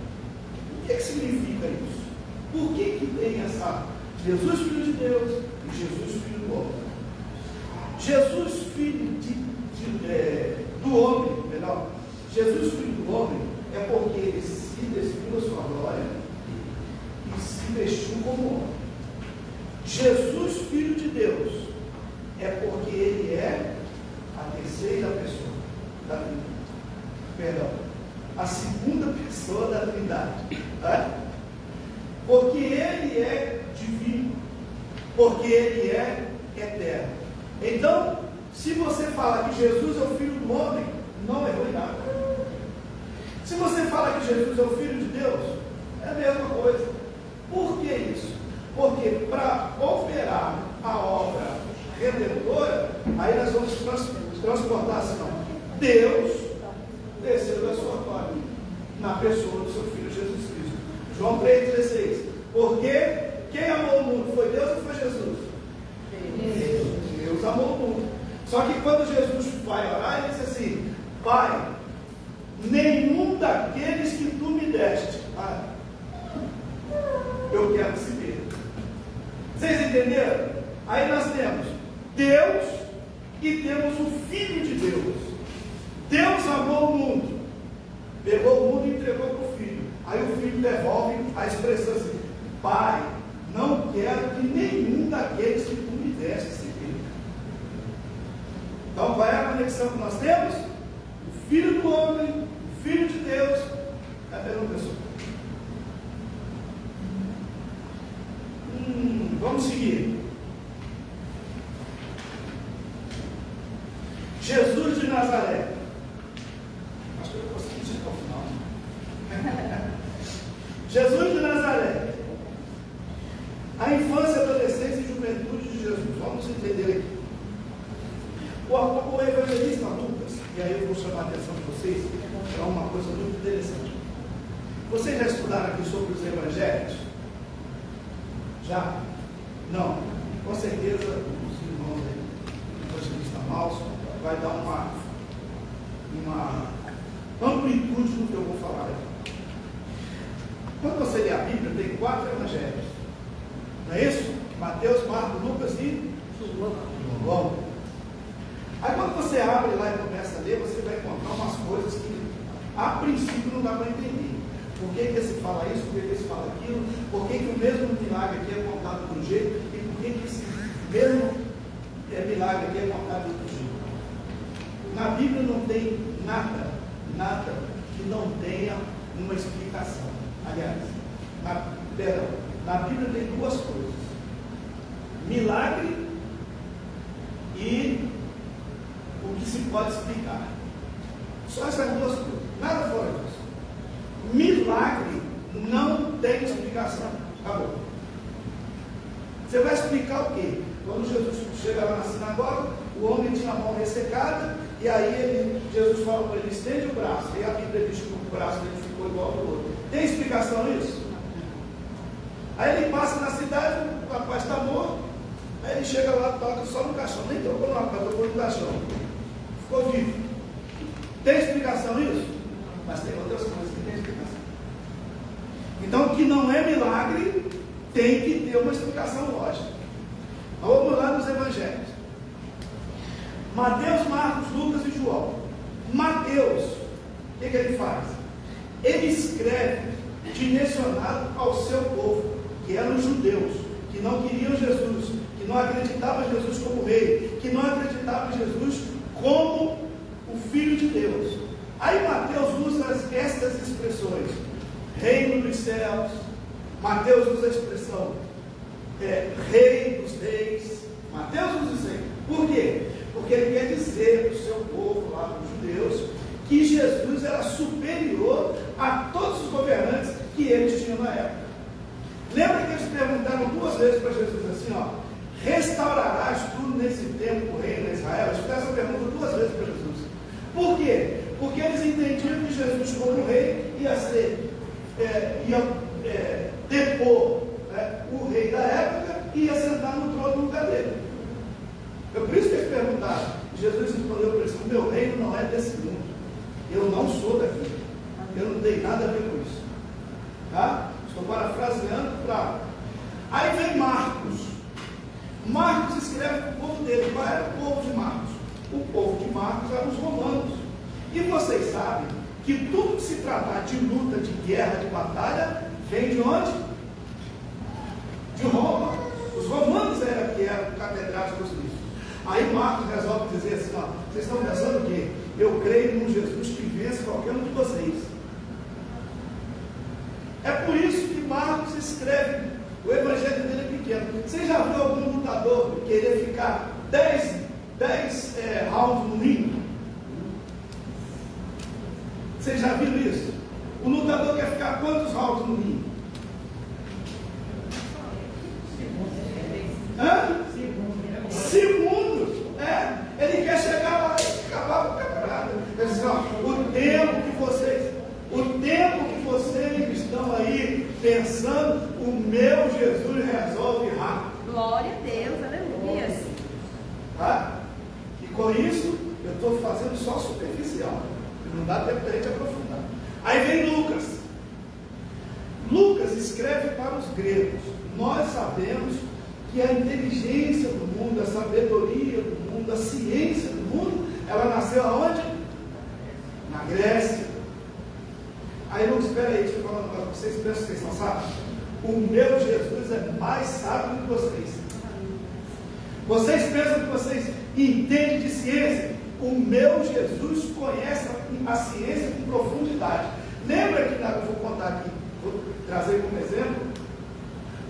S1: o que significa isso? Por que tem essa Jesus Filho de Deus e Jesus Filho do homem? Jesus Filho do homem, melhor, Jesus Filho do homem é porque ele se despiu da sua glória e se vestiu como homem. Jesus Filho de Deus é porque ele é a terceira pessoa da Trindade. Perdão, a segunda pessoa da Trindade. Tá? Porque ele é divino, porque ele é eterno. Então, se você fala que Jesus é o Filho do homem, não errou em nada. Se você fala que Jesus é o Filho de Deus, é a mesma coisa. Por que isso? Porque para operar a obra redentora, aí nós vamos transportar assim, Deus desceu da sua glória na pessoa do seu Filho Jesus Cristo. João 3,16. Porque quem amou o mundo? Foi Deus ou foi Jesus? Deus amou o mundo. Só que quando Jesus vai orar, ele diz assim: Pai, nenhum daqueles que tu me deste, eu quero que se perca. Vocês entenderam? Aí nós temos Deus e temos o Filho de Deus. Deus amou o mundo, pegou o mundo e entregou para o Filho. Aí o Filho devolve a expressão assim: Pai, não quero que nenhum daqueles que tu me deste se perca. Então qual é a conexão que nós temos? O Filho do homem, o Filho de Deus, é a mesma pessoa. Vamos seguir. Jesus de Nazaré. Acho que eu consegui chegar ao final. Jesus de Nazaré. A infância, adolescência e juventude de Jesus. Vamos entender aqui. O evangelista Lucas, e aí eu vou chamar a atenção de vocês para uma coisa muito interessante. Vocês já estudaram aqui sobre os evangelhos? Já? Não. Com certeza os irmãos aí, o evangelista Mauso, vai dar uma amplitude no que eu vou falar aqui. Quando você lê a Bíblia, tem 4 evangelhos. Não é isso? Mateus, Marcos, Lucas e João. Aí quando você abre lá e começa a ler, você vai encontrar umas coisas que a princípio não dá para entender. fala isso, por que esse fala aquilo, por que o mesmo milagre aqui é contado de um jeito e por que esse mesmo milagre aqui é contado de outro jeito. Na Bíblia não tem nada que não tenha uma explicação. Aliás, na Bíblia tem duas coisas: milagre e o que se pode explicar. Só essas duas coisas, nada fora disso. Milagre não tem explicação. Acabou. Você vai explicar o quê? Quando Jesus chega lá na sinagoga, o homem tinha a mão ressecada, e aí Jesus fala para ele: estende o braço. E a Bíblia diz que o braço dele ficou igual ao outro. Tem explicação isso? Aí ele passa na cidade, o rapaz está morto, aí ele chega lá, toca só no caixão, nem tocou no rapaz, tocou no caixão, ficou vivo. Tem explicação isso? Mas tem outras coisas que tem explicação. Então, o que não é milagre tem que ter uma explicação lógica. Então, vamos lá nos evangelhos: Mateus, Marcos, Lucas e João. Mateus, o que ele faz? Ele escreve direcionado ao seu povo, que eram os judeus, que não queriam Jesus, que não acreditavam em Jesus como rei, que não acreditavam em Jesus como o Filho de Deus. Aí Mateus usa estas expressões: reino dos céus. Mateus usa a expressão rei dos reis. Mateus usa isso aí. Por quê? Porque ele quer dizer para o seu povo, lá para os judeus, que Jesus era superior a todos os governantes que eles tinham na época. Lembra que eles perguntaram duas vezes para Jesus assim, restaurarás tu nesse tempo o reino de Israel? Eles fizeram essa pergunta duas vezes para Jesus. Por quê? Porque eles entendiam que Jesus, como rei, ia depor o rei da época e ia sentar no trono no lugar dele. É por isso que eles perguntaram. Jesus respondeu para eles: o meu reino não é desse mundo. Eu não sou daqui. Eu não tenho nada a ver com isso. Tá? Estou parafraseando para. Aí vem Marcos. Marcos escreve para o povo dele. Qual era o povo de Marcos? O povo de Marcos eram os romanos. E vocês sabem que tudo que se tratar de luta, de guerra, de batalha, vem de onde? De Roma. Os romanos eram catedráticos disso. Aí Marcos resolve dizer assim: vocês estão pensando o quê? Eu creio num Jesus que vence qualquer um de vocês. É por isso que Marcos escreve. O evangelho dele é pequeno. Você já viu algum lutador querer ficar 10 rounds no ringue? Você já viu isso? O lutador quer ficar quantos rounds no ringue? Segundos. Ele quer chegar lá e acabar com o camarada. Ele diz: o tempo que vocês estão aí pensando, o meu Jesus resolve rápido.
S2: Glória a Deus, aleluia.
S1: Tá? E com isso, eu estou fazendo só superficial. Não dá tempo para a gente aprofundar. Aí vem Lucas. Lucas escreve para os gregos. Nós sabemos que a inteligência do mundo, a sabedoria do mundo, a ciência do mundo, ela nasceu aonde? Na Grécia. Aí Lucas, espera aí, deixa eu falar uma coisa. Vocês pensam que vocês não sabem? O meu Jesus é mais sábio do que vocês. Vocês pensam que vocês entendem de ciência? O meu Jesus conhece a ciência com profundidade. Lembra que, eu vou contar aqui, vou trazer como exemplo,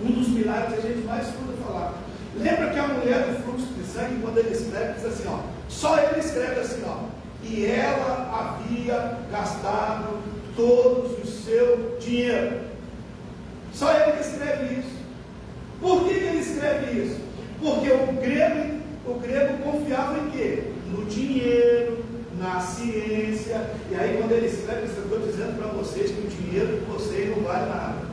S1: um dos milagres que a gente mais escuta falar. Lembra que a mulher do fluxo de sangue, quando ele escreve, diz assim, só ele escreve assim, e ela havia gastado todo o seu dinheiro. Só ele que escreve isso. Por que ele escreve isso? Porque o grego confiava em quê? No dinheiro, na ciência. E aí quando ele escreve, eu estou dizendo para vocês que o dinheiro de vocês não vale nada.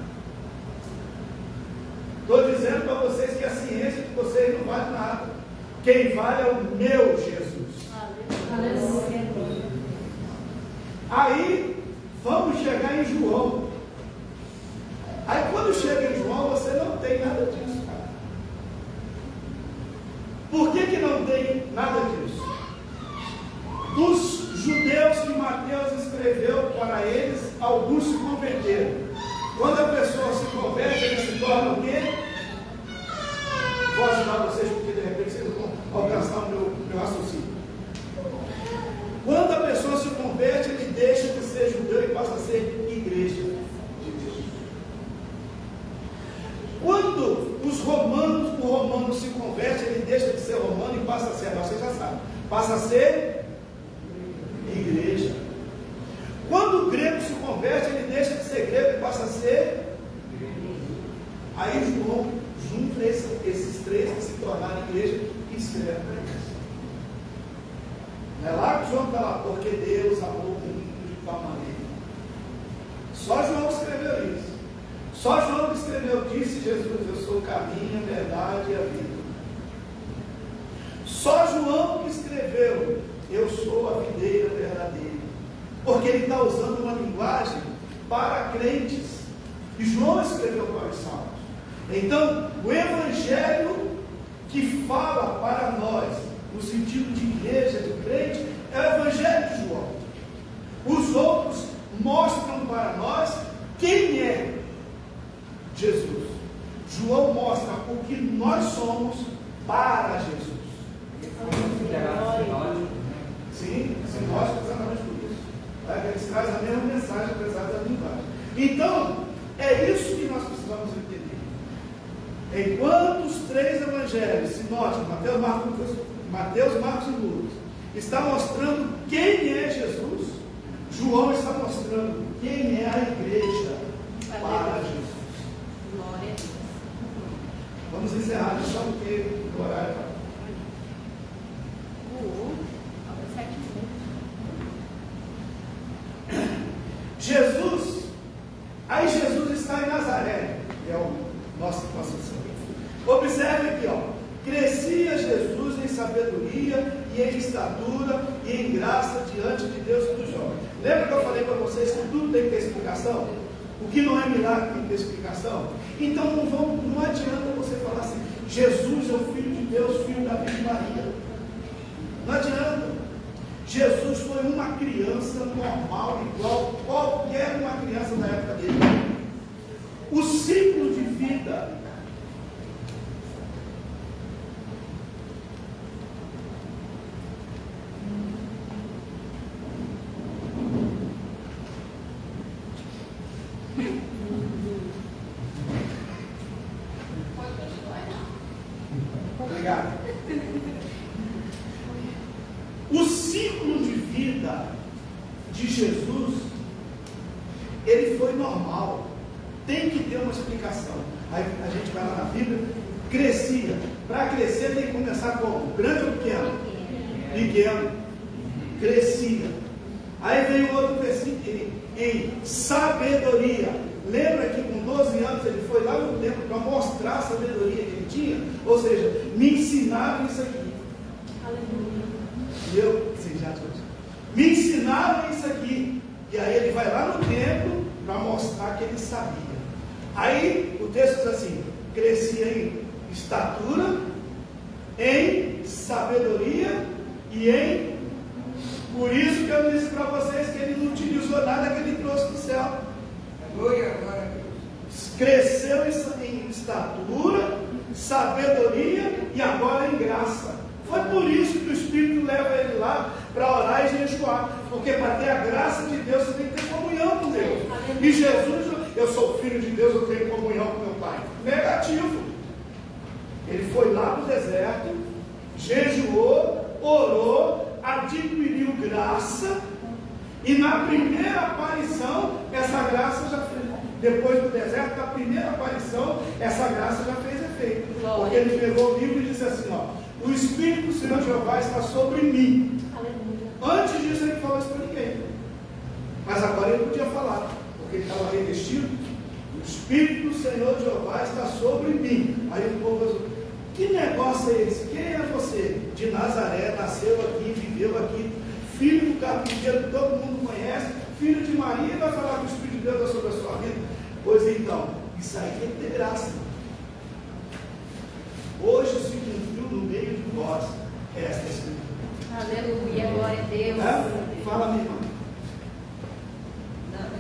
S1: Estou dizendo para vocês que a ciência de vocês não vale nada. Quem vale é o meu Jesus.
S3: Aleluia.
S1: Aí vamos chegar em João. Aí quando chega em João, você não tem nada disso, cara. Por que não tem nada disso? Dos judeus que Mateus escreveu para eles, alguns se converteram. Quando a pessoa se converte, ele se torna o quê? Vou ajudar vocês, porque de repente vocês vão alcançar o meu raciocínio. Quando a pessoa se converte, ele deixa de ser judeu e passa a ser igreja de Deus. Quando o romano se converte, ele deixa de ser romano e passa a ser, você já sabe, passa a ser igreja. Quando o grego se converte, ele deixa de ser grego e passa a ser. Aí João junta esses três que se tornaram igreja e escreve para eles. Não é lá que João está lá, porque Deus amou o mundo de tal maneira. Só João escreveu isso. Só João que escreveu, disse Jesus: eu sou o caminho, a verdade e a vida. Só João que escreveu: eu sou a videira verdadeira. Porque ele está usando uma linguagem para crentes. E João escreveu para os salmos. Então, o evangelho que fala para nós, no sentido de igreja, de crente, é o evangelho de João. Os outros mostram para nós quem é Jesus. João mostra o que nós somos para Jesus. Sim, sinótico exatamente por isso. Eles trazem a mesma mensagem, apesar da linguagem. Então, é isso que nós precisamos entender. Enquanto os três evangelhos sinóticos, Mateus, Marcos e Lucas, está mostrando quem é Jesus, João está mostrando quem é a igreja para Jesus.
S2: Glória a Deus.
S1: Vamos encerrar só porque o horário está. Jesus está em Nazaré, que é o nosso situação. Observe aqui, ó. Crescia Jesus em sabedoria e em estatura e em graça diante de Deus e dos homens. Lembra que eu falei para vocês que tudo tem que ter explicação? O que não é milagre tem que ter explicação? Então não adianta você falar assim: Jesus é o Filho de Deus, Filho da Virgem Maria. Não adianta. Jesus foi uma criança normal, igual qualquer uma criança da época dele. O ciclo de vida de Jesus, ele foi normal. Tem que ter uma explicação. Aí a gente vai lá na Bíblia, crescia. Para crescer tem que começar como? Grande ou pequeno? Pequeno. Crescia. Aí veio outro versículo em sabedoria. Lembra que com 12 anos ele foi lá no templo para mostrar a sabedoria que ele tinha? Ou seja, me ensinaram isso aqui. Aleluia. Me ensinaram isso aqui. E aí ele vai lá no templo para mostrar que ele sabia. Aí o texto diz assim: crescia em estatura, em sabedoria e em... Por isso que eu disse para vocês que ele não utilizou nada que ele trouxe do céu. Cresceu em estatura, sabedoria e agora em graça. Foi por isso que o Espírito leva ele lá para orar e jejuar. Porque para ter a graça de Deus, você tem que ter comunhão com Deus. E Jesus, eu sou filho de Deus, eu tenho comunhão com meu Pai. Negativo. Ele foi lá para o deserto, jejuou, orou, adquiriu graça. E na primeira aparição, essa graça já fez. Depois do deserto, na primeira aparição, essa graça já fez efeito. Porque ele pegou o livro e disse assim, ó: o Espírito do Senhor Jeová está sobre mim. Aleluia. Antes disso ele não falou isso para ninguém. Mas agora ele podia falar, porque ele estava revestido. O Espírito do Senhor Jeová está sobre mim. Aí o povo falou: que negócio é esse? Quem é você? De Nazaré, nasceu aqui, viveu aqui, filho do carpinteiro que todo mundo conhece, filho de Maria, e vai falar que o Espírito de Deus é sobre a sua vida? Pois então, isso aí tem que ter graça. Hoje se cumpriu no meio de nós esta escritura.
S2: Aleluia, glória a Deus.
S1: Fala, minha irmã.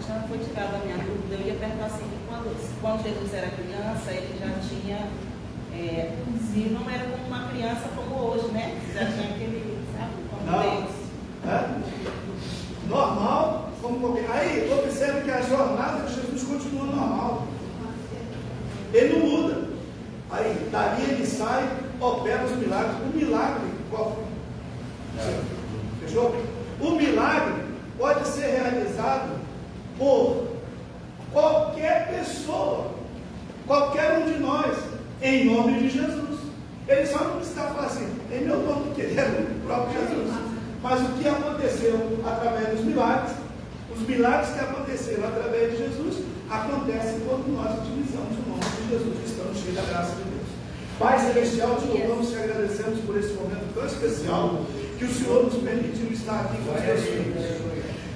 S4: Já foi tirada a minha dúvida. Eu ia perguntar assim: quando Jesus era criança, ele já tinha, se não era como uma criança como hoje, né? Já tinha aquele, sabe, como Deus.
S1: Normal, como qualquer. Aí, observe que a jornada de Jesus continua normal. Ele não muda. Aí, dali ele sai, opera os milagres. O milagre, qual? Fechou? O milagre pode ser realizado por qualquer pessoa, qualquer um de nós, em nome de Jesus. Ele só não precisa falar assim, em meu nome, porque ele é o próprio Jesus. Mas o que aconteceu através dos milagres, os milagres que aconteceram através de Jesus, acontecem quando nós utilizamos o nome de Jesus, que estamos cheios da graça de Deus. Pai Celestial, te louvamos e agradecemos por esse momento tão especial que o Senhor nos permitiu estar aqui com os teus filhos.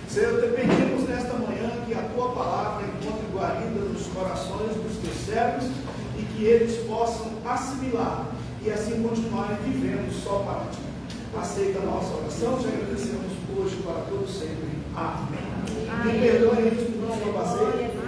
S1: Senhor, te pedimos nesta manhã que a tua palavra encontre guarida nos corações dos teus servos e que eles possam assimilar e assim continuarem vivendo só para ti. Aceita a nossa oração, te agradecemos hoje para todos sempre. Amém. Me perdoe, gente, por não passei.